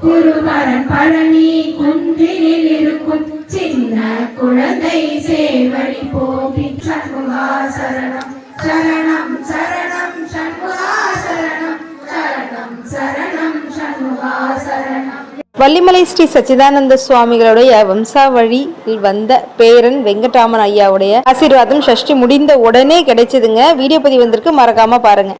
குருபரன் பழனி குன்றினில் இருக்கும் சின்ன குழந்தை சேவடி போகி சண்முகா சரணம் சரணம் சரணம் சண்முகா சரணம் சரணம் சரணம் சண்முகா சரணம். வள்ளிமலை ஸ்ரீ சச்சிதானந்த சுவாமிகளுடைய வம்சாவழியில் வந்த பேரன் வெங்கட்ராமன் ஐயாவுடைய ஆசீர்வாதம் சஷ்டி முடிந்த உடனே கிடைச்சதுங்க. வீடியோ பதிவு வந்திருக்கு, மறக்காம பாருங்க.